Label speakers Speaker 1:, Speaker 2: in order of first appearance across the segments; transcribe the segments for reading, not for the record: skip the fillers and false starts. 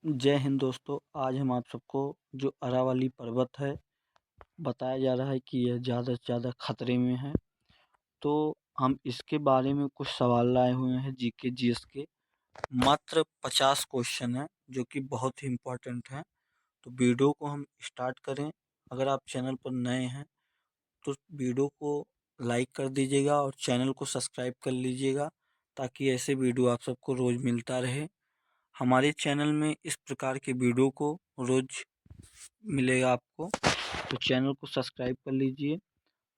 Speaker 1: जय हिंद दोस्तों। आज हम आप सबको जो अरावली पर्वत है, बताया जा रहा है कि यह ज़्यादा से ज़्यादा खतरे में है। तो हम इसके बारे में कुछ सवाल लाए हुए हैं, जीके जीएस के। मात्र 50 क्वेश्चन हैं जो कि बहुत ही इम्पोर्टेंट हैं। तो वीडियो को हम स्टार्ट करें। अगर आप चैनल पर नए हैं तो वीडियो को लाइक कर दीजिएगा और चैनल को सब्सक्राइब कर लीजिएगा, ताकि ऐसे वीडियो आप सबको रोज़ मिलता रहे। हमारे चैनल में इस प्रकार के वीडियो को रोज़ मिलेगा आपको, तो चैनल को सब्सक्राइब कर लीजिए।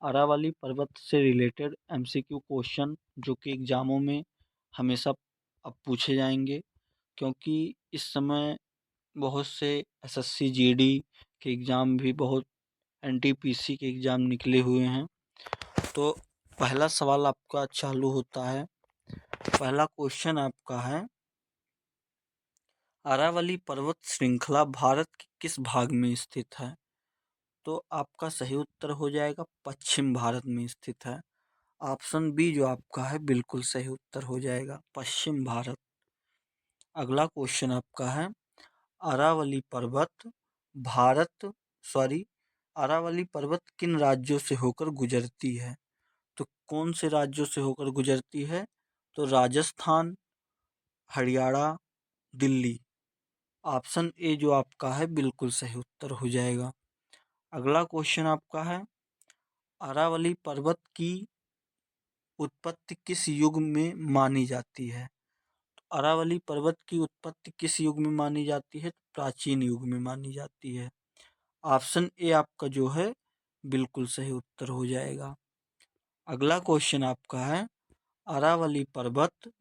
Speaker 1: अरावली पर्वत से रिलेटेड एमसीक्यू क्वेश्चन जो कि एग्ज़ामों में हमेशा अब पूछे जाएंगे, क्योंकि इस समय बहुत से एसएससी जीडी के एग्ज़ाम भी, बहुत एनटीपीसी के एग्ज़ाम निकले हुए हैं। तो पहला सवाल आपका चालू होता है। पहला क्वेश्चन आपका है, अरावली पर्वत श्रृंखला भारत के किस भाग में स्थित है? तो आपका सही उत्तर हो जाएगा पश्चिम भारत में स्थित है। ऑप्शन बी जो आपका है बिल्कुल सही उत्तर हो जाएगा, पश्चिम भारत। अगला क्वेश्चन आपका है, अरावली पर्वत भारत सॉरी अरावली पर्वत किन राज्यों से होकर गुजरती है? तो कौन से राज्यों से होकर गुजरती है? तो राजस्थान, हरियाणा, दिल्ली। ऑप्शन ए जो आपका है बिल्कुल सही उत्तर हो जाएगा। अगला क्वेश्चन आपका है, अरावली पर्वत की उत्पत्ति किस युग में मानी जाती है? अरावली पर्वत की उत्पत्ति किस युग में मानी जाती है? प्राचीन युग में मानी जाती है। ऑप्शन ए आपका जो है बिल्कुल सही उत्तर हो जाएगा। अगला क्वेश्चन आपका है, अरावली पर्वत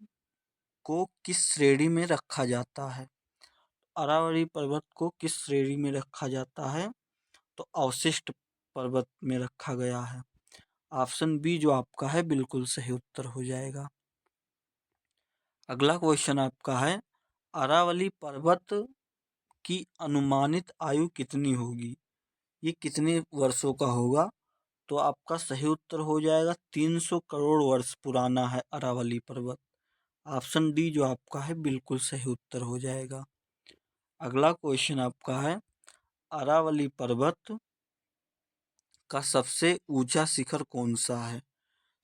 Speaker 1: को किस श्रेणी में रखा जाता है? अरावली पर्वत को किस श्रेणी में रखा जाता है? तो अवशिष्ट पर्वत में रखा गया है। ऑप्शन बी जो आपका है बिल्कुल सही उत्तर हो जाएगा। अगला क्वेश्चन आपका है, अरावली पर्वत की अनुमानित आयु कितनी होगी? ये कितने वर्षों का होगा? तो आपका सही उत्तर हो जाएगा 300 करोड़ वर्ष पुराना है अरावली पर्वत। ऑप्शन डी जो आपका है बिल्कुल सही उत्तर हो जाएगा। अगला क्वेश्चन आपका है, अरावली पर्वत का सबसे ऊंचा शिखर कौन सा है?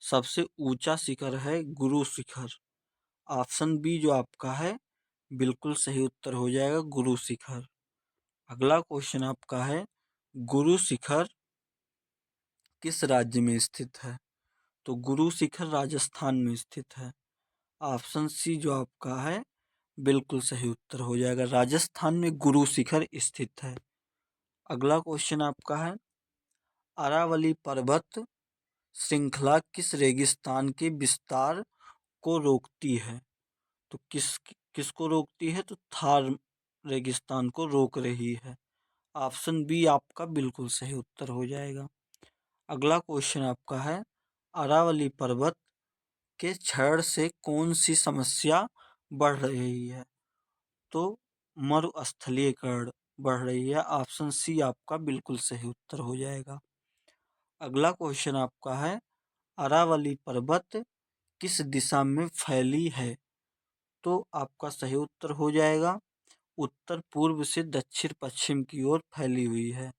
Speaker 1: सबसे ऊंचा शिखर है गुरु शिखर। ऑप्शन बी जो आपका है बिल्कुल सही उत्तर हो जाएगा, गुरु शिखर। अगला क्वेश्चन आपका है, गुरु शिखर किस राज्य में स्थित है? तो गुरु शिखर राजस्थान में स्थित है। ऑप्शन सी जो आपका है बिल्कुल सही उत्तर हो जाएगा, राजस्थान में गुरु शिखर स्थित है। अगला क्वेश्चन आपका है, अरावली पर्वत श्रृंखला किस रेगिस्तान के विस्तार को रोकती है? तो किसको रोकती है? तो थार रेगिस्तान को रोक रही है। ऑप्शन बी आपका बिल्कुल सही उत्तर हो जाएगा। अगला क्वेश्चन आपका है, अरावली पर्वत के क्षरण से कौन सी समस्या बढ़ रही है? तो मरुस्थलीकरण बढ़ रही है। ऑप्शन सी आपका बिल्कुल सही उत्तर हो जाएगा। अगला क्वेश्चन आपका है, अरावली पर्वत किस दिशा में फैली है? तो आपका सही उत्तर हो जाएगा, उत्तर पूर्व से दक्षिण पश्चिम की ओर फैली हुई है।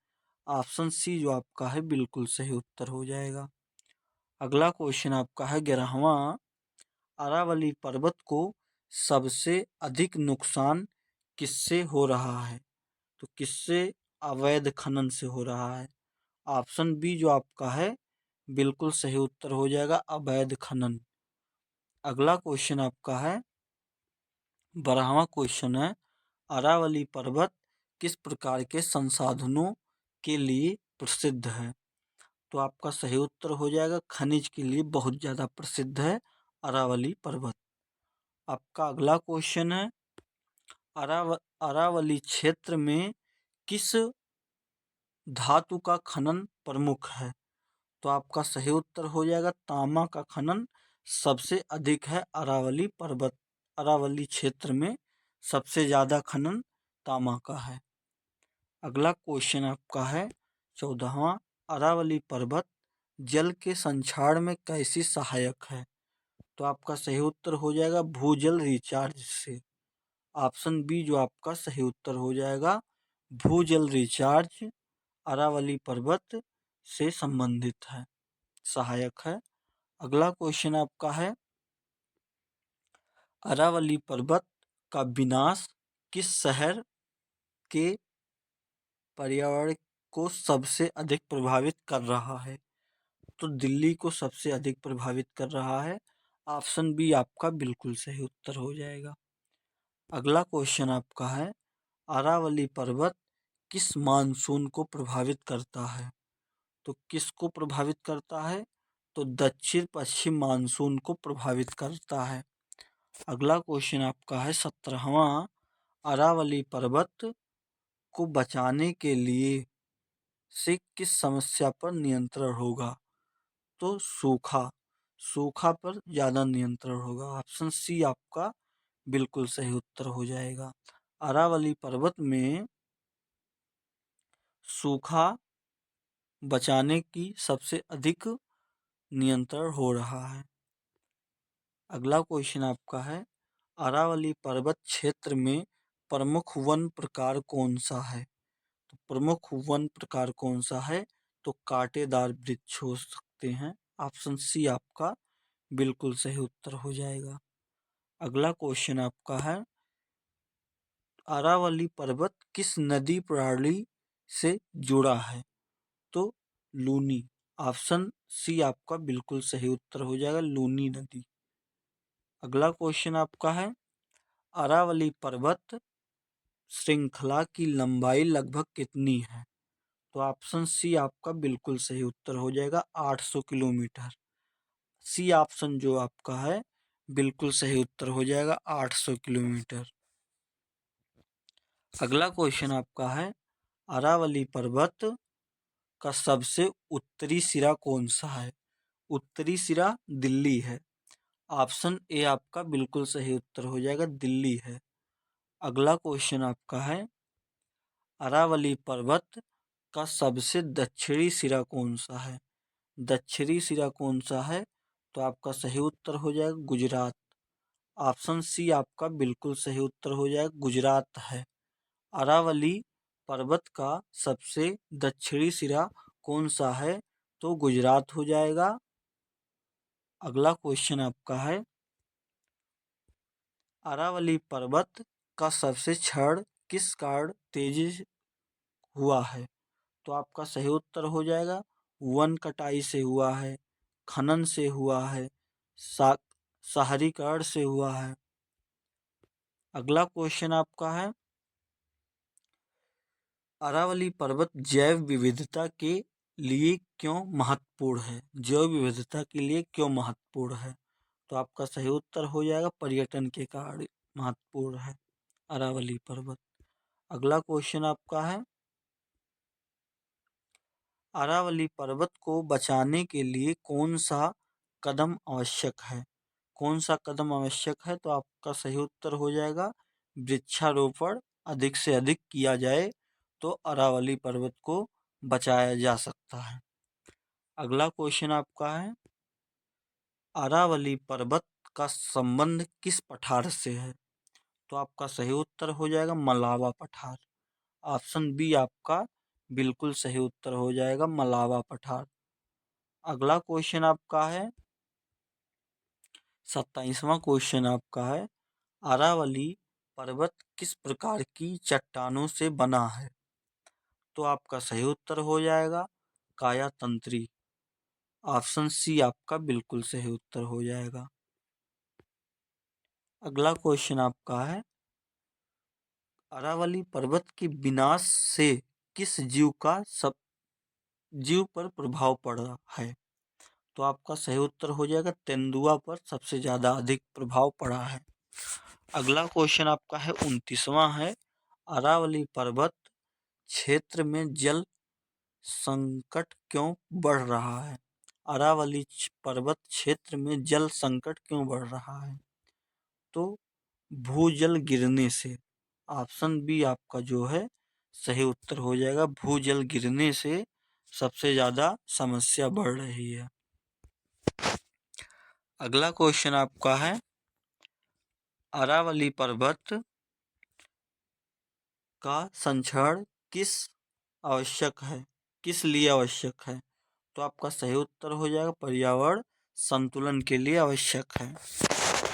Speaker 1: ऑप्शन सी जो आपका है बिल्कुल सही उत्तर हो जाएगा। अगला क्वेश्चन आपका है, 11वां, अरावली पर्वत को सबसे अधिक नुकसान किससे हो रहा है? तो किससे? अवैध खनन से हो रहा है। ऑप्शन बी जो आपका है बिल्कुल सही उत्तर हो जाएगा, अवैध खनन। अगला क्वेश्चन आपका है, 12वां क्वेश्चन है, अरावली पर्वत किस प्रकार के संसाधनों के लिए प्रसिद्ध है? तो आपका सही उत्तर हो जाएगा, खनिज के लिए बहुत ज़्यादा प्रसिद्ध है अरावली पर्वत। आपका अगला क्वेश्चन है, अरावली क्षेत्र में किस धातु का खनन प्रमुख है? तो आपका सही उत्तर हो जाएगा, तांबा का खनन सबसे अधिक है अरावली पर्वत। अरावली क्षेत्र में सबसे ज़्यादा खनन तांबा का है। अगला क्वेश्चन आपका है, 14वां, अरावली पर्वत जल के संक्षारण में कैसी सहायक है? तो आपका सही उत्तर हो जाएगा, भूजल रिचार्ज से। ऑप्शन बी जो आपका सही उत्तर हो जाएगा, भूजल रिचार्ज अरावली पर्वत से संबंधित है, सहायक है। अगला क्वेश्चन आपका है, अरावली पर्वत का विनाश किस शहर के पर्यावरण को सबसे अधिक प्रभावित कर रहा है? तो दिल्ली को सबसे अधिक प्रभावित कर रहा है। ऑप्शन बी आपका बिल्कुल सही उत्तर हो जाएगा। अगला क्वेश्चन आपका है, अरावली पर्वत किस मानसून को प्रभावित करता है? तो किसको प्रभावित करता है? तो दक्षिण पश्चिम मानसून को प्रभावित करता है। अगला क्वेश्चन आपका है 17वां, अरावली पर्वत को बचाने के लिए से किस समस्या पर नियंत्रण होगा? तो सूखा, सूखा पर ज्यादा नियंत्रण होगा। ऑप्शन सी आपका बिल्कुल सही उत्तर हो जाएगा। अरावली पर्वत में सूखा बचाने की सबसे अधिक नियंत्रण हो रहा है। अगला क्वेश्चन आपका है, अरावली पर्वत क्षेत्र में प्रमुख वन प्रकार कौन सा है? तो प्रमुख वन प्रकार कौन सा है? तो कांटेदार वृक्ष हो सकते हैं। ऑप्शन सी आपका बिल्कुल सही उत्तर हो जाएगा। अगला क्वेश्चन आपका है, अरावली पर्वत किस नदी प्रणाली से जुड़ा है? तो लूनी। ऑप्शन सी आपका बिल्कुल सही उत्तर हो जाएगा, लूनी नदी। अगला क्वेश्चन आपका है, अरावली पर्वत श्रृंखला की लंबाई लगभग कितनी है? तो ऑप्शन सी आपका बिल्कुल सही उत्तर हो जाएगा, 800 किलोमीटर। सी ऑप्शन जो आपका है बिल्कुल सही उत्तर हो जाएगा, 800 किलोमीटर। अगला क्वेश्चन आपका है, अरावली पर्वत का सबसे उत्तरी सिरा कौन सा है? उत्तरी सिरा दिल्ली है। ऑप्शन ए आपका बिल्कुल सही उत्तर हो जाएगा, दिल्ली है। अगला क्वेश्चन आपका है, अरावली पर्वत का सबसे दक्षिणी सिरा कौन सा है? दक्षिणी सिरा कौन सा है? तो आपका सही उत्तर हो जाएगा, गुजरात। ऑप्शन सी आपका बिल्कुल सही उत्तर हो जाएगा, गुजरात है। अरावली पर्वत का सबसे दक्षिणी सिरा कौन सा है? तो गुजरात हो जाएगा। अगला क्वेश्चन आपका है, अरावली पर्वत का सबसे क्षण किस कारण तेजी हुआ है? तो आपका सही उत्तर हो जाएगा, वन कटाई से हुआ है, खनन से हुआ है, शहरीकरण से हुआ है। अगला क्वेश्चन आपका है, अरावली पर्वत जैव विविधता के लिए क्यों महत्वपूर्ण है? जैव विविधता के लिए क्यों महत्वपूर्ण है? तो आपका सही उत्तर हो जाएगा, पर्यटन के कारण महत्वपूर्ण है अरावली पर्वत। अगला क्वेश्चन आपका है, अरावली पर्वत को बचाने के लिए कौन सा कदम आवश्यक है? कौन सा कदम आवश्यक है? तो आपका सही उत्तर हो जाएगा, वृक्षारोपण अधिक से अधिक किया जाए तो अरावली पर्वत को बचाया जा सकता है। अगला क्वेश्चन आपका है, अरावली पर्वत का संबंध किस पठार से है? तो आपका सही उत्तर हो जाएगा, मलावा पठार। ऑप्शन बी आपका बिल्कुल सही उत्तर हो जाएगा, मलावा पठार। अगला क्वेश्चन आपका है, 27वां क्वेश्चन आपका है, अरावली पर्वत किस प्रकार की चट्टानों से बना है? तो आपका सही उत्तर हो जाएगा, कायातंत्री। ऑप्शन सी आपका बिल्कुल सही उत्तर हो जाएगा। अगला क्वेश्चन आपका है, अरावली पर्वत के विनाश से किस जीव पर प्रभाव पड़ा है? तो आपका सही उत्तर हो जाएगा, तेंदुआ पर सबसे ज्यादा अधिक प्रभाव पड़ा है। अगला क्वेश्चन आपका है 29वां है, अरावली पर्वत क्षेत्र में जल संकट क्यों बढ़ रहा है? अरावली पर्वत क्षेत्र में जल संकट क्यों बढ़ रहा है? तो भूजल गिरने से। ऑप्शन बी आपका जो है सही उत्तर हो जाएगा, भूजल गिरने से सबसे ज्यादा समस्या बढ़ रही है। अगला क्वेश्चन आपका है, अरावली पर्वत का संरक्षण किस लिए आवश्यक है? तो आपका सही उत्तर हो जाएगा पर्यावरण संतुलन के लिए आवश्यक है।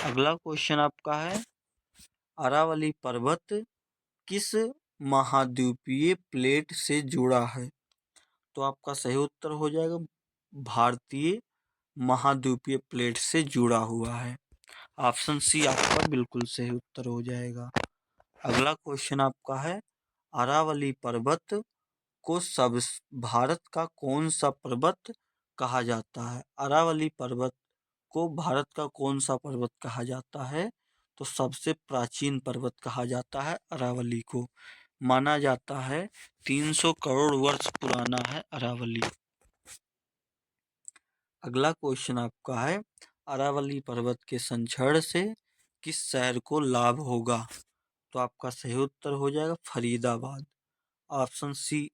Speaker 1: अगला क्वेश्चन आपका है अरावली पर्वत किस महाद्वीपीय प्लेट से जुड़ा है? तो आपका सही उत्तर हो जाएगा भारतीय महाद्वीपीय प्लेट से जुड़ा हुआ है। ऑप्शन सी आपका बिल्कुल सही उत्तर हो जाएगा। अगला क्वेश्चन आपका है अरावली पर्वत को सब भारत का कौन सा पर्वत कहा जाता है? अरावली पर्वत को भारत का कौन सा पर्वत कहा जाता है? तो सबसे प्राचीन पर्वत कहा जाता है अरावली को। माना जाता है 300 करोड़ वर्ष पुराना है अरावली। अगला क्वेश्चन आपका है अरावली पर्वत के संरक्षण से किस शहर को लाभ होगा? तो आपका सही उत्तर हो जाएगा फरीदाबाद। ऑप्शन सी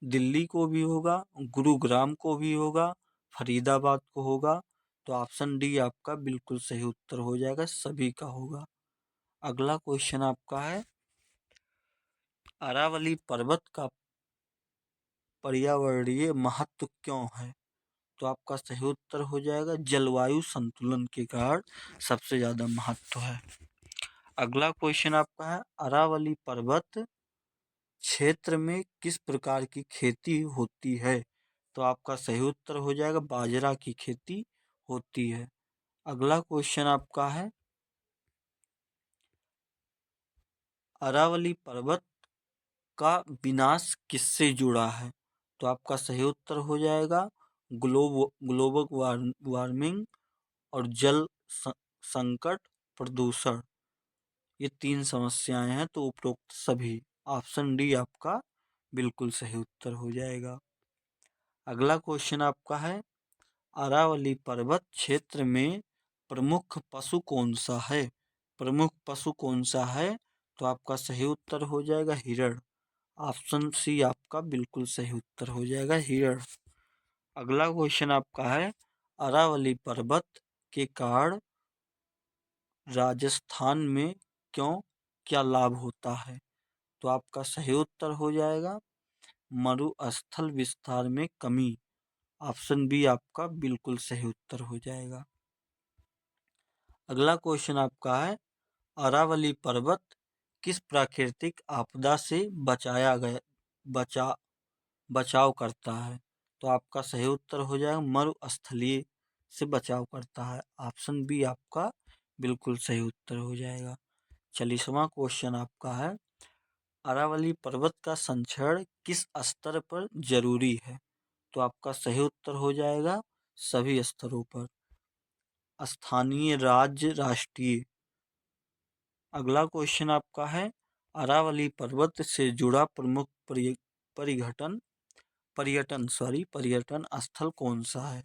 Speaker 1: दिल्ली को भी होगा, गुरुग्राम को भी होगा, फरीदाबाद को होगा। तो ऑप्शन डी आपका बिल्कुल सही उत्तर हो जाएगा, सभी का होगा। अगला क्वेश्चन आपका है अरावली पर्वत का पर्यावरणीय महत्व क्यों है? तो आपका सही उत्तर हो जाएगा जलवायु संतुलन के कारण सबसे ज्यादा महत्व है। अगला क्वेश्चन आपका है अरावली पर्वत क्षेत्र में किस प्रकार की खेती होती है? तो आपका सही उत्तर हो जाएगा बाजरा की खेती होती है। अगला क्वेश्चन आपका है अरावली पर्वत का विनाश किससे जुड़ा है? तो आपका सही उत्तर हो जाएगा ग्लोबल वार्मिंग और जल संकट, प्रदूषण। ये 3 समस्याएं हैं तो उपरोक्त सभी। ऑप्शन डी आपका बिल्कुल सही उत्तर हो जाएगा। अगला क्वेश्चन आपका है अरावली पर्वत क्षेत्र में प्रमुख पशु कौन सा है? प्रमुख पशु कौन सा है? तो आपका सही उत्तर हो जाएगा हिरण। ऑप्शन सी आपका बिल्कुल सही उत्तर हो जाएगा हिरण। अगला क्वेश्चन आपका है अरावली पर्वत के कारण राजस्थान में क्या लाभ होता है? तो आपका सही उत्तर हो जाएगा मरुस्थल विस्तार में कमी। ऑप्शन बी आपका बिल्कुल सही उत्तर हो जाएगा। अगला क्वेश्चन आपका है अरावली पर्वत किस प्राकृतिक आपदा से बचा बचाव करता है? तो आपका सही उत्तर हो जाएगा मरुस्थलीय से बचाव करता है। ऑप्शन बी आपका बिल्कुल सही उत्तर हो जाएगा। 40वां क्वेश्चन आपका है अरावली पर्वत का संरक्षण किस स्तर पर जरूरी है? तो आपका सही उत्तर हो जाएगा सभी स्तरों पर, स्थानीय, राज्य, राष्ट्रीय। अगला क्वेश्चन आपका है अरावली पर्वत से जुड़ा प्रमुख परिघटन पर्यटन स्थल कौन सा है?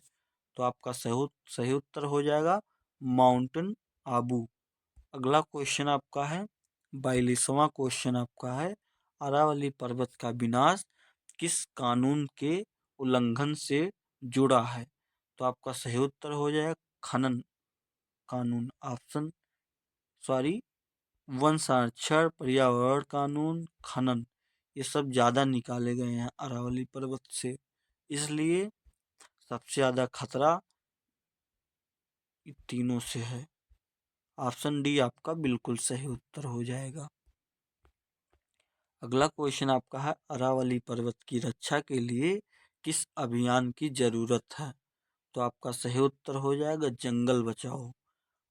Speaker 1: तो आपका सही उत्तर हो जाएगा माउंटेन आबू। अगला क्वेश्चन आपका है 42वां क्वेश्चन आपका है अरावली पर्वत का विनाश किस कानून के उल्लंघन से जुड़ा है? तो आपका सही उत्तर हो जाएगा खनन कानून। ऑप्शन वन संरक्षण, पर्यावरण कानून, खनन, ये सब ज्यादा निकाले गए हैं अरावली पर्वत से, इसलिए सबसे ज्यादा खतरा इन तीनों से है। ऑप्शन डी आपका बिल्कुल सही उत्तर हो जाएगा। अगला क्वेश्चन आपका है अरावली पर्वत की रक्षा के लिए किस अभियान की जरूरत है? तो आपका सही उत्तर हो जाएगा जंगल बचाओ।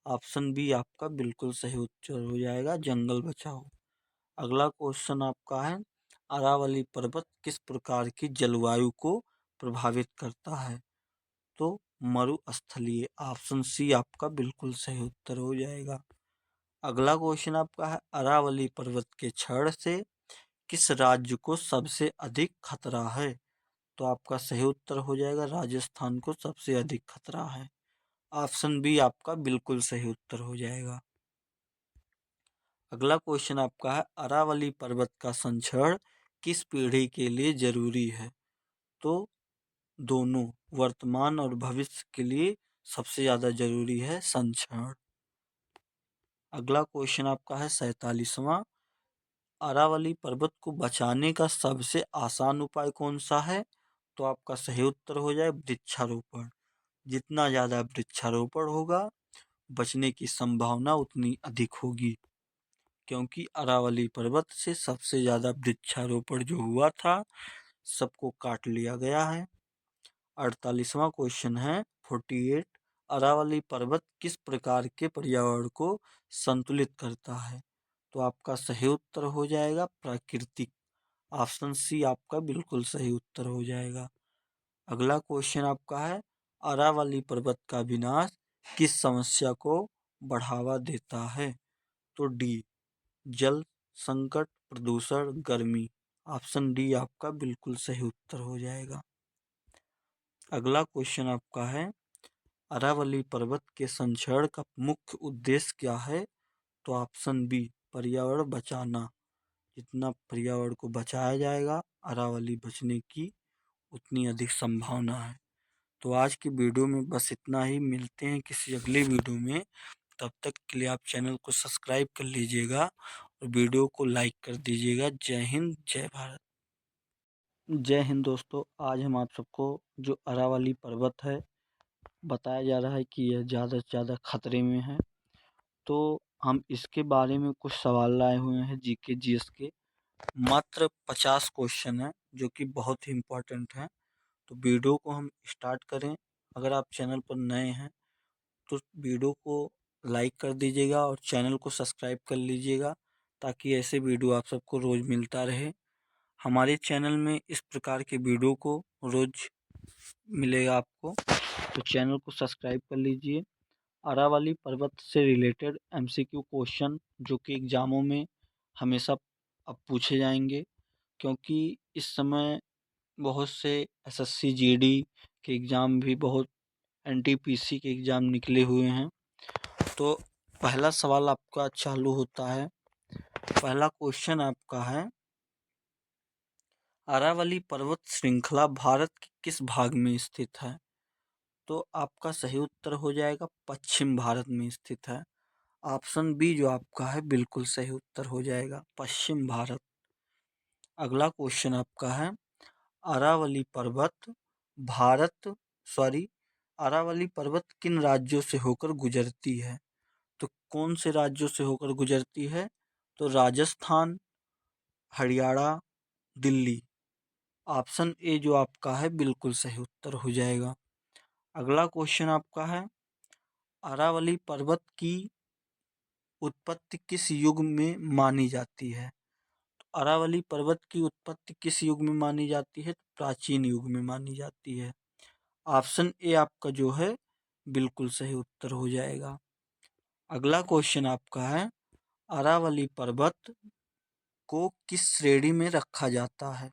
Speaker 1: ऑप्शन बी आपका बिल्कुल सही उत्तर हो जाएगा जंगल बचाओ। अगला क्वेश्चन आपका है अरावली पर्वत किस प्रकार की जलवायु को प्रभावित करता है? तो मरुस्थलीय। ऑप्शन सी आपका बिल्कुल सही उत्तर हो जाएगा। अगला क्वेश्चन आपका है अरावली पर्वत के क्षरण से किस राज्य को सबसे अधिक खतरा है? तो आपका सही उत्तर हो जाएगा राजस्थान को सबसे अधिक खतरा है। ऑप्शन बी आपका बिल्कुल सही उत्तर हो जाएगा। अगला क्वेश्चन आपका है अरावली पर्वत का संरक्षण किस पीढ़ी के लिए जरूरी है? तो दोनों, वर्तमान और भविष्य के लिए सबसे ज्यादा जरूरी है संरक्षण। अगला क्वेश्चन आपका है 47वां अरावली पर्वत को बचाने का सबसे आसान उपाय कौन सा है? तो आपका सही उत्तर हो जाए वृक्षारोपण। जितना ज़्यादा वृक्षारोपण होगा, बचने की संभावना उतनी अधिक होगी, क्योंकि अरावली पर्वत से सबसे ज़्यादा वृक्षारोपण जो हुआ था, सबको काट लिया गया है। 48वां क्वेश्चन है 48। अरावली पर्वत किस प्रकार के पर्यावरण को संतुलित करता है? तो आपका सही उत्तर हो जाएगा प्राकृतिक। ऑप्शन सी आपका बिल्कुल सही उत्तर हो जाएगा। अगला क्वेश्चन आपका है अरावली पर्वत का विनाश किस समस्या को बढ़ावा देता है? तो डी, जल संकट, प्रदूषण, गर्मी। ऑप्शन डी आपका बिल्कुल सही उत्तर हो जाएगा। अगला क्वेश्चन आपका है अरावली पर्वत के संरक्षण का मुख्य उद्देश्य क्या है? तो ऑप्शन बी, पर्यावरण बचाना। जितना पर्यावरण को बचाया जाएगा, अरावली बचने की उतनी अधिक संभावना है। तो आज की वीडियो में बस इतना ही। मिलते हैं किसी अगले वीडियो में। तब तक के लिए आप चैनल को सब्सक्राइब कर लीजिएगा और वीडियो को लाइक कर दीजिएगा। जय हिंद, जय भारत। जय हिंद दोस्तों, आज हम आप सबको जो अरावली पर्वत है, बताया जा रहा है कि यह ज़्यादा से ज़्यादा खतरे में है। तो हम इसके बारे में कुछ सवाल लाए हुए हैं जीके जीएस के। मात्र 50 क्वेश्चन है जो कि बहुत ही इम्पोर्टेंट हैं। तो वीडियो को हम स्टार्ट करें। अगर आप चैनल पर नए हैं तो वीडियो को लाइक कर दीजिएगा और चैनल को सब्सक्राइब कर लीजिएगा, ताकि ऐसे वीडियो आप सबको रोज़ मिलता रहे। हमारे चैनल में इस प्रकार के वीडियो को रोज़ मिलेगा आपको, तो चैनल को सब्सक्राइब कर लीजिए। अरावली पर्वत से रिलेटेड एमसीक्यू क्वेश्चन जो कि एग्ज़ामों में हमेशा अब पूछे जाएंगे, क्योंकि इस समय बहुत से एसएससी जीडी के एग्ज़ाम भी, बहुत एनटीपीसी के एग्ज़ाम निकले हुए हैं। तो पहला सवाल आपका चालू होता है। पहला क्वेश्चन आपका है अरावली पर्वत श्रृंखला भारत के किस भाग में स्थित है? तो आपका सही उत्तर हो जाएगा पश्चिम भारत में स्थित है। ऑप्शन बी जो आपका है बिल्कुल सही उत्तर हो जाएगा, पश्चिम भारत। अगला क्वेश्चन आपका है अरावली पर्वत भारत सॉरी अरावली पर्वत किन राज्यों से होकर गुजरती है? तो कौन से राज्यों से होकर गुजरती है? तो राजस्थान, हरियाणा, दिल्ली। ऑप्शन ए जो आपका है बिल्कुल सही उत्तर हो जाएगा। अगला क्वेश्चन आपका है अरावली पर्वत की उत्पत्ति किस युग में मानी जाती है? अरावली पर्वत की उत्पत्ति किस युग में मानी जाती है? प्राचीन युग में मानी जाती है। ऑप्शन ए आपका जो है बिल्कुल सही उत्तर हो जाएगा। अगला क्वेश्चन आपका है अरावली पर्वत को किस श्रेणी में रखा जाता है?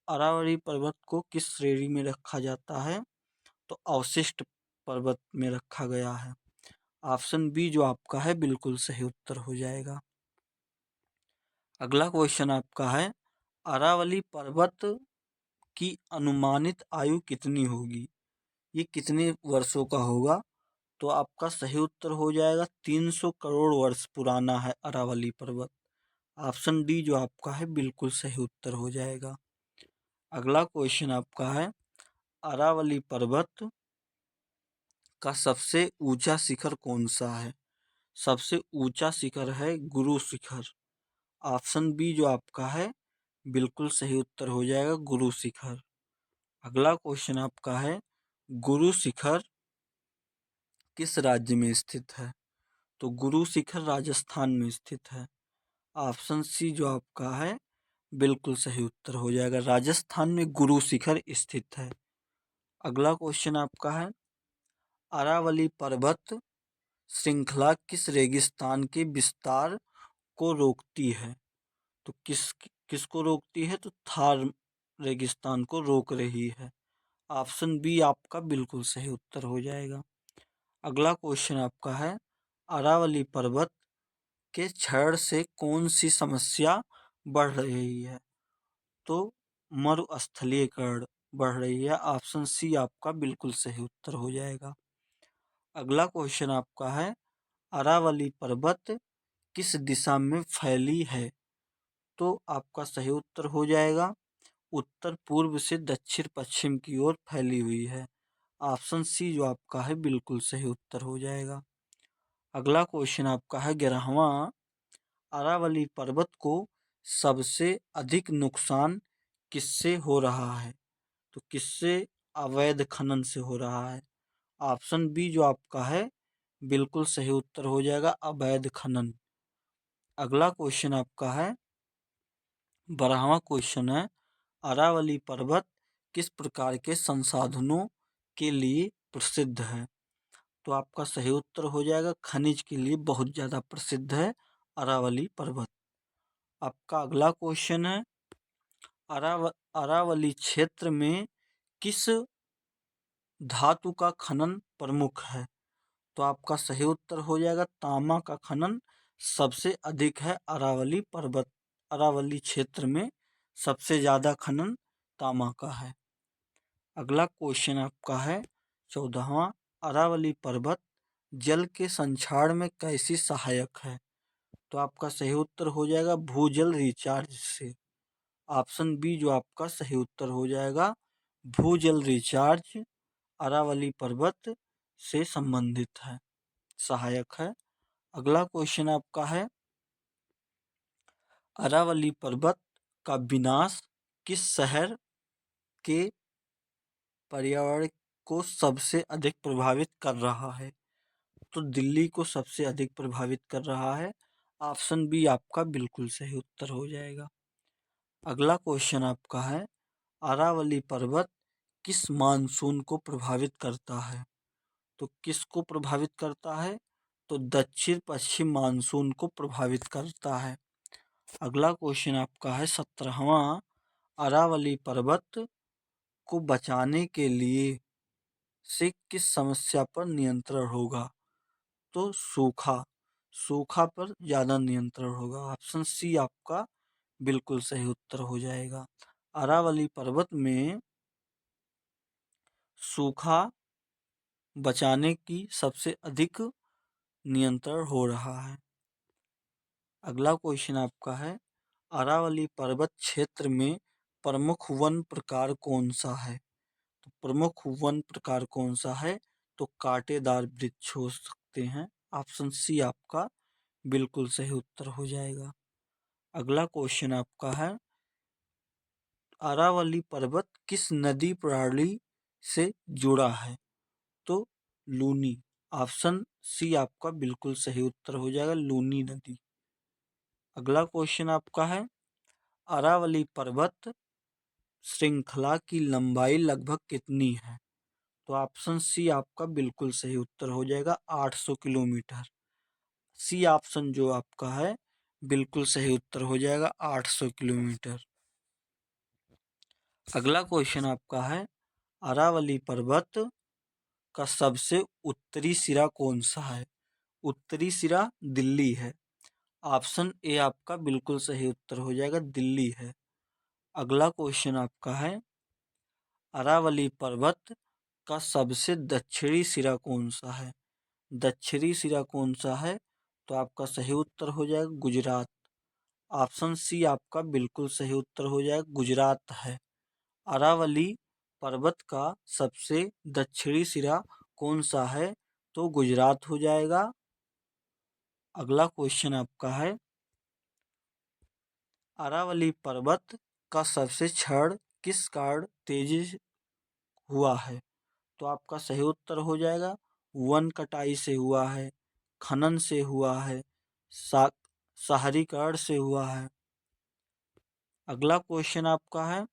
Speaker 1: अरावली पर्वत को किस श्रेणी में रखा जाता है? तो अवशिष्ट पर्वत में रखा गया है। ऑप्शन बी जो आपका है बिल्कुल सही उत्तर हो जाएगा। अगला क्वेश्चन आपका है अरावली पर्वत की अनुमानित आयु कितनी होगी? ये कितने वर्षों का होगा? तो आपका सही उत्तर हो जाएगा 300 करोड़ वर्ष पुराना है अरावली पर्वत। ऑप्शन डी जो आपका है बिल्कुल सही उत्तर हो जाएगा। अगला क्वेश्चन आपका है अरावली पर्वत का सबसे ऊंचा शिखर कौन सा है? सबसे ऊंचा शिखर है गुरु शिखर। ऑप्शन बी जो आपका है बिल्कुल सही उत्तर हो जाएगा, गुरु शिखर। अगला क्वेश्चन आपका है गुरु शिखर किस राज्य में स्थित है? तो गुरु शिखर राजस्थान में स्थित है। ऑप्शन सी जो आपका है बिल्कुल सही उत्तर हो जाएगा, राजस्थान में गुरु शिखर स्थित है। अगला क्वेश्चन आपका है अरावली पर्वत श्रृंखला किस रेगिस्तान के विस्तार को रोकती है? तो किसको रोकती है? तो थार रेगिस्तान को रोक रही है। ऑप्शन बी आपका बिल्कुल सही उत्तर हो जाएगा। अगला क्वेश्चन आपका है अरावली पर्वत के क्षरण से कौन सी समस्या बढ़ रही है? तो मरुस्थलीकरण बढ़ रही है। ऑप्शन सी आपका बिल्कुल सही उत्तर हो जाएगा। अगला क्वेश्चन आपका है अरावली पर्वत किस दिशा में फैली है? तो आपका सही उत्तर हो जाएगा उत्तर पूर्व से दक्षिण पश्चिम की ओर फैली हुई है। ऑप्शन सी जो आपका है बिल्कुल सही उत्तर हो जाएगा। अगला क्वेश्चन आपका है 11वां, अरावली पर्वत को सबसे अधिक नुकसान किससे हो रहा है? तो किससे? अवैध खनन से हो रहा है। ऑप्शन बी जो आपका है बिल्कुल सही उत्तर हो जाएगा, अवैध खनन। अगला क्वेश्चन आपका है 12वां क्वेश्चन है, अरावली पर्वत किस प्रकार के संसाधनों के लिए प्रसिद्ध है? तो आपका सही उत्तर हो जाएगा खनिज के लिए बहुत ज़्यादा प्रसिद्ध है अरावली पर्वत। आपका अगला क्वेश्चन है, अरावली क्षेत्र में किस धातु का खनन प्रमुख है? तो आपका सही उत्तर हो जाएगा तांबा का खनन सबसे अधिक है अरावली पर्वत। अरावली क्षेत्र में सबसे ज़्यादा खनन तांबा का है। अगला क्वेश्चन आपका है 14वां, अरावली पर्वत जल के संक्षारण में कैसी सहायक है? तो आपका सही उत्तर हो जाएगा भूजल रिचार्ज से। ऑप्शन बी जो आपका सही उत्तर हो जाएगा भूजल रिचार्ज अरावली पर्वत से संबंधित है, सहायक है। अगला क्वेश्चन आपका है, अरावली पर्वत का विनाश किस शहर के पर्यावरण को सबसे अधिक प्रभावित कर रहा है? तो दिल्ली को सबसे अधिक प्रभावित कर रहा है। ऑप्शन बी आपका बिल्कुल सही उत्तर हो जाएगा। अगला क्वेश्चन आपका है, अरावली पर्वत किस मानसून को प्रभावित करता है? तो किसको प्रभावित करता है? तो दक्षिण पश्चिम मानसून को प्रभावित करता है। अगला क्वेश्चन आपका है 17वां, अरावली पर्वत को बचाने के लिए से किस समस्या पर नियंत्रण होगा? तो सूखा, सूखा पर ज़्यादा नियंत्रण होगा। ऑप्शन सी आपका बिल्कुल सही उत्तर हो जाएगा। अरावली पर्वत में सूखा बचाने की सबसे अधिक नियंत्रण हो रहा है। अगला क्वेश्चन आपका है, अरावली पर्वत क्षेत्र में प्रमुख वन प्रकार कौन सा है? तो प्रमुख वन प्रकार कौन सा है? तो कांटेदार वृक्ष हो सकते हैं। ऑप्शन सी आपका बिल्कुल सही उत्तर हो जाएगा। अगला क्वेश्चन आपका है, अरावली पर्वत किस नदी प्रणाली से जुड़ा है? तो लूनी। ऑप्शन सी आपका बिल्कुल सही उत्तर हो जाएगा, लूनी नदी। अगला क्वेश्चन आपका है, अरावली पर्वत श्रृंखला की लंबाई लगभग कितनी है? तो ऑप्शन सी आपका बिल्कुल सही उत्तर हो जाएगा 800 किलोमीटर। सी ऑप्शन जो आपका है बिल्कुल सही उत्तर हो जाएगा 800 किलोमीटर। अगला क्वेश्चन आपका है, अरावली पर्वत का सबसे उत्तरी सिरा कौन सा है? उत्तरी सिरा दिल्ली है। ऑप्शन ए आपका बिल्कुल सही उत्तर हो जाएगा, दिल्ली है। अगला क्वेश्चन आपका है, अरावली पर्वत का सबसे दक्षिणी सिरा कौन सा है? दक्षिणी सिरा कौन सा है? तो आपका सही उत्तर हो जाएगा गुजरात। ऑप्शन सी आपका बिल्कुल सही उत्तर हो जाएगा, गुजरात है। अरावली पर्वत का सबसे दक्षिणी सिरा कौन सा है? तो गुजरात हो जाएगा। अगला क्वेश्चन आपका है, अरावली पर्वत का सबसे क्षण किस कारण तेजी हुआ है? तो आपका सही उत्तर हो जाएगा वन कटाई से हुआ है, खनन से हुआ है, शहरीकरण से हुआ है। अगला क्वेश्चन आपका है,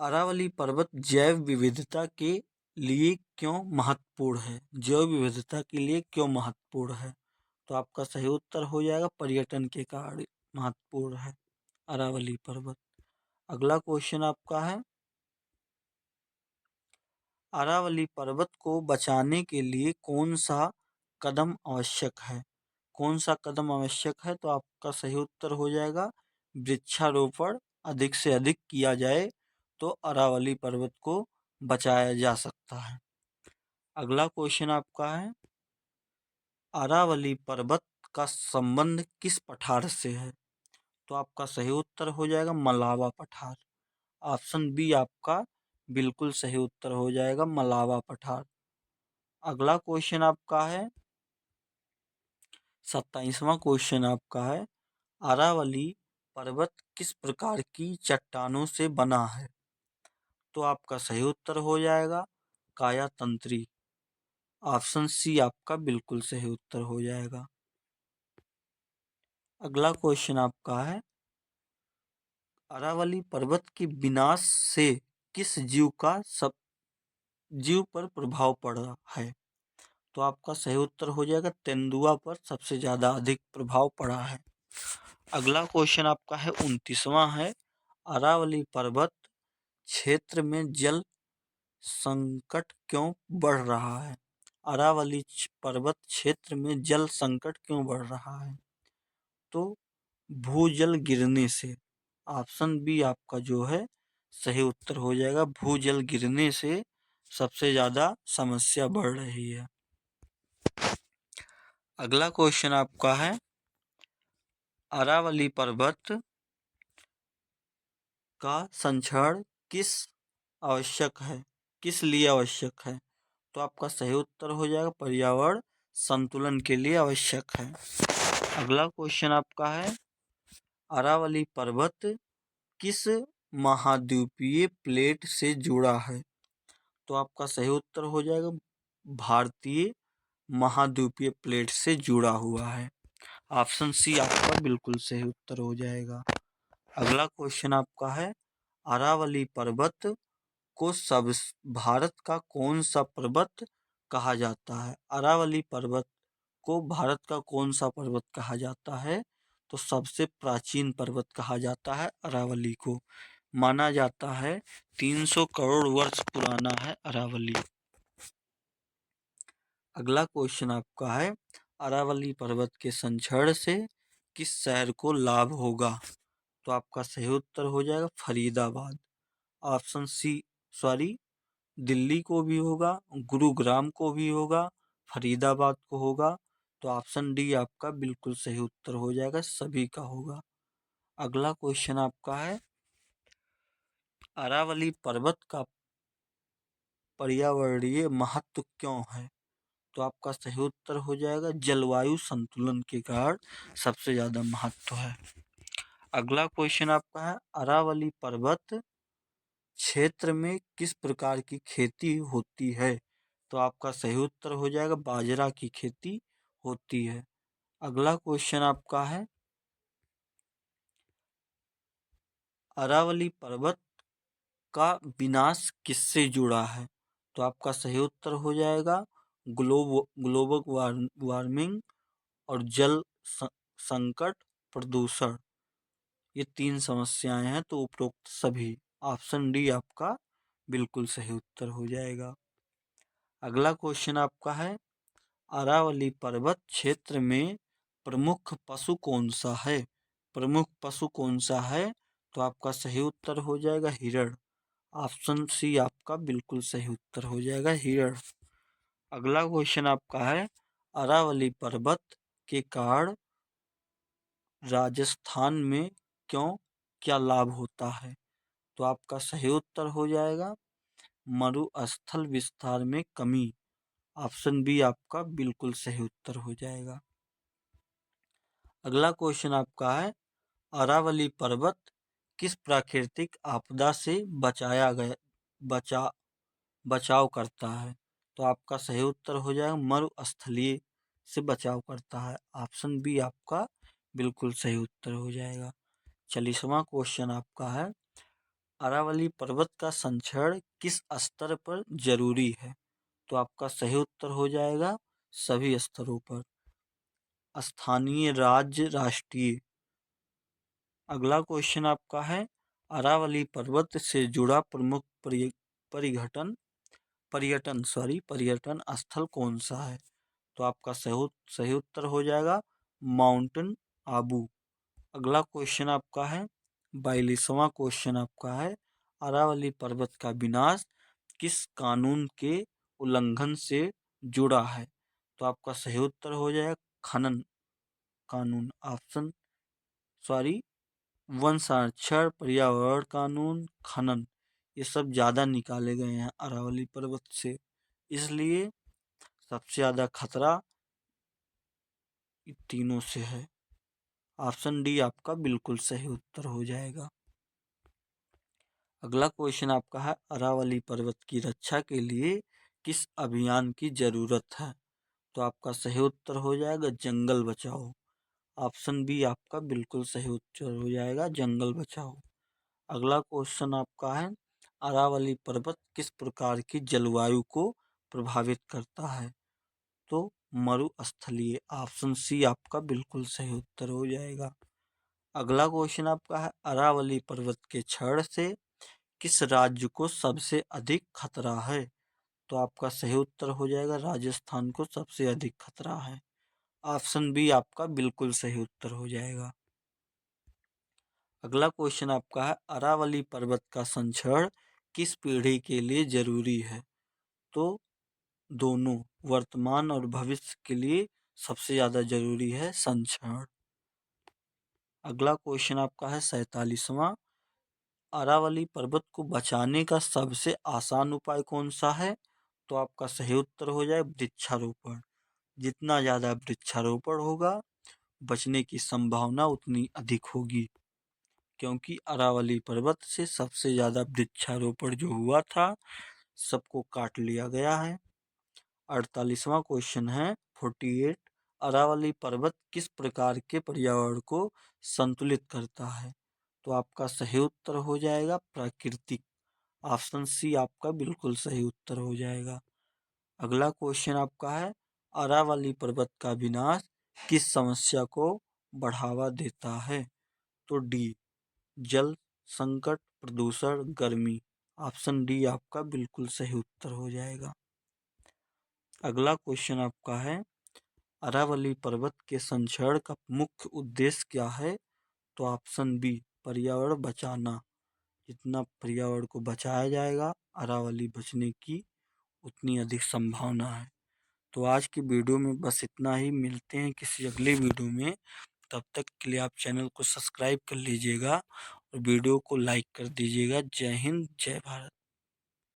Speaker 1: अरावली पर्वत जैव विविधता के लिए क्यों महत्वपूर्ण है? जैव विविधता के लिए क्यों महत्वपूर्ण है? तो आपका सही उत्तर हो जाएगा पर्यटन के कारण महत्वपूर्ण है अरावली पर्वत। अगला क्वेश्चन आपका है, अरावली पर्वत को बचाने के लिए कौन सा कदम आवश्यक है? कौन सा कदम आवश्यक है? तो आपका सही उत्तर हो जाएगा वृक्षारोपण अधिक से अधिक किया जाए तो अरावली पर्वत को बचाया जा सकता है। अगला क्वेश्चन आपका है, अरावली पर्वत का संबंध किस पठार से है? तो आपका सही उत्तर हो जाएगा मलावा पठार। ऑप्शन बी आपका बिल्कुल सही उत्तर हो जाएगा मलावा पठार। अगला क्वेश्चन आपका है 27वां क्वेश्चन आपका है अरावली पर्वत किस प्रकार की चट्टानों से बना है? तो आपका सही उत्तर हो जाएगा काया तंत्री। ऑप्शन सी आपका बिल्कुल सही उत्तर हो जाएगा। अगला क्वेश्चन आपका है अरावली पर्वत के विनाश से किस जीव पर प्रभाव पड़ा है? तो आपका सही उत्तर हो जाएगा तेंदुआ पर सबसे ज्यादा अधिक प्रभाव पड़ा है। अगला क्वेश्चन आपका है 29वां है अरावली पर्वत क्षेत्र में जल संकट क्यों बढ़ रहा है? अरावली पर्वत क्षेत्र में जल संकट क्यों बढ़ रहा है? तो भूजल गिरने से। ऑप्शन बी आपका जो है सही उत्तर हो जाएगा भूजल गिरने से सबसे ज्यादा समस्या बढ़ रही है। अगला क्वेश्चन आपका है अरावली पर्वत का संरक्षण किस लिए आवश्यक है? तो आपका सही उत्तर हो जाएगा पर्यावरण संतुलन के लिए आवश्यक है। अगला क्वेश्चन आपका है अरावली पर्वत किस महाद्वीपीय प्लेट से जुड़ा है? तो आपका सही उत्तर हो जाएगा भारतीय महाद्वीपीय प्लेट से जुड़ा हुआ है। ऑप्शन सी आपका बिल्कुल सही उत्तर हो जाएगा। अगला क्वेश्चन आपका है अरावली पर्वत को सब भारत का कौन सा पर्वत कहा जाता है? अरावली पर्वत को भारत का कौन सा पर्वत कहा जाता है? तो सबसे प्राचीन पर्वत कहा जाता है अरावली को। माना जाता है 300 करोड़ वर्ष पुराना है अरावली। अगला क्वेश्चन आपका है अरावली पर्वत के संरक्षण से किस शहर को लाभ होगा? तो आपका सही उत्तर हो जाएगा Faridabad. Option C sorry Delhi को भी होगा, गुरुग्राम को भी होगा, फरीदाबाद को होगा। तो ऑप्शन डी आपका बिल्कुल सही उत्तर हो जाएगा सभी का होगा। अगला क्वेश्चन आपका है अरावली पर्वत का पर्यावरणीय महत्व क्यों है? तो आपका सही उत्तर हो जाएगा जलवायु संतुलन के कारण सबसे ज्यादा महत्व है। अगला क्वेश्चन आपका है अरावली पर्वत क्षेत्र में किस प्रकार की खेती होती है? तो आपका सही उत्तर हो जाएगा बाजरा की खेती होती है। अगला क्वेश्चन आपका है अरावली पर्वत का विनाश किससे जुड़ा है? तो आपका सही उत्तर हो जाएगा ग्लोबल वार्मिंग और जल संकट प्रदूषण। ये 3 समस्याएं हैं तो उपरोक्त सभी। ऑप्शन डी आपका बिल्कुल सही उत्तर हो जाएगा। अगला क्वेश्चन आपका है अरावली पर्वत क्षेत्र में प्रमुख पशु कौन सा है? प्रमुख पशु कौन सा है? तो आपका सही उत्तर हो जाएगा हिरण। ऑप्शन सी आपका बिल्कुल सही उत्तर हो जाएगा हिरण। अगला क्वेश्चन आपका है अरावली पर्वत के कारण राजस्थान में क्या लाभ होता है? तो आपका सही उत्तर हो जाएगा मरुस्थल विस्तार में कमी। ऑप्शन बी आपका बिल्कुल सही उत्तर हो जाएगा। अगला क्वेश्चन आपका है अरावली पर्वत किस प्राकृतिक आपदा से बचा बचाव करता है? तो आपका सही उत्तर हो जाएगा मरुस्थलीय से बचाव करता है। ऑप्शन बी आपका बिल्कुल सही उत्तर हो जाएगा। 40वां क्वेश्चन आपका है अरावली पर्वत का संरक्षण किस स्तर पर जरूरी है? तो आपका सही उत्तर हो जाएगा सभी स्तरों पर स्थानीय राज्य राष्ट्रीय। अगला क्वेश्चन आपका है अरावली पर्वत से जुड़ा प्रमुख परिघटन पर्यटन स्थल कौन सा है? तो आपका सही उत्तर हो जाएगा माउंटेन आबू। अगला क्वेश्चन आपका है 42वां क्वेश्चन आपका है अरावली पर्वत का विनाश किस कानून के उल्लंघन से जुड़ा है? तो आपका सही उत्तर हो जाएगा खनन कानून वन संरक्षण, पर्यावरण कानून, खनन, ये सब ज़्यादा निकाले गए हैं अरावली पर्वत से। इसलिए सबसे ज़्यादा खतरा इन तीनों से है। ऑप्शन डी आपका बिल्कुल सही उत्तर हो जाएगा। अगला क्वेश्चन आपका है, अरावली पर्वत की रक्षा के लिए किस अभियान की जरूरत है? तो आपका सही उत्तर हो जाएगा जंगल बचाओ। ऑप्शन बी आपका बिल्कुल सही उत्तर हो जाएगा, जंगल बचाओ। अगला क्वेश्चन आपका है, अरावली पर्वत किस प्रकार की जलवायु को प्रभावित करता है? तो मरुस्थलीय। ऑप्शन सी आपका बिल्कुल सही उत्तर हो जाएगा। अगला क्वेश्चन आपका है, अरावली पर्वत के क्षरण से किस राज्य को सबसे अधिक खतरा है? तो आपका सही उत्तर हो जाएगा राजस्थान को सबसे अधिक खतरा है। ऑप्शन बी आपका बिल्कुल सही उत्तर हो जाएगा। अगला क्वेश्चन आपका है, अरावली पर्वत का संरक्षण किस पीढ़ी के लिए जरूरी है? तो दोनों, वर्तमान और भविष्य के लिए सबसे ज्यादा जरूरी है संरक्षण। अगला क्वेश्चन आपका है 47वां, अरावली पर्वत को बचाने का सबसे आसान उपाय कौन सा है? तो आपका सही उत्तर हो जाए वृक्षारोपण। जितना ज्यादा वृक्षारोपण होगा, बचने की संभावना उतनी अधिक होगी, क्योंकि अरावली पर्वत से सबसे ज्यादा वृक्षारोपण जो हुआ था सबको काट लिया गया है। 48वां क्वेश्चन है 48, अरावली पर्वत किस प्रकार के पर्यावरण को संतुलित करता है? तो आपका सही उत्तर हो जाएगा प्राकृतिक। ऑप्शन सी आपका बिल्कुल सही उत्तर हो जाएगा। अगला क्वेश्चन आपका है, अरावली पर्वत का विनाश किस समस्या को बढ़ावा देता है? तो डी, जल संकट, प्रदूषण, गर्मी। ऑप्शन डी आपका बिल्कुल सही उत्तर हो जाएगा। अगला क्वेश्चन आपका है, अरावली पर्वत के संरक्षण का मुख्य उद्देश्य क्या है? तो ऑप्शन बी, पर्यावरण बचाना। जितना पर्यावरण को बचाया जाएगा, अरावली बचने की उतनी अधिक संभावना है। तो आज की वीडियो में बस इतना ही। मिलते हैं किसी अगले वीडियो में। तब तक के लिए आप चैनल को सब्सक्राइब कर लीजिएगा और वीडियो को लाइक कर दीजिएगा। जय हिंद, जय भारत।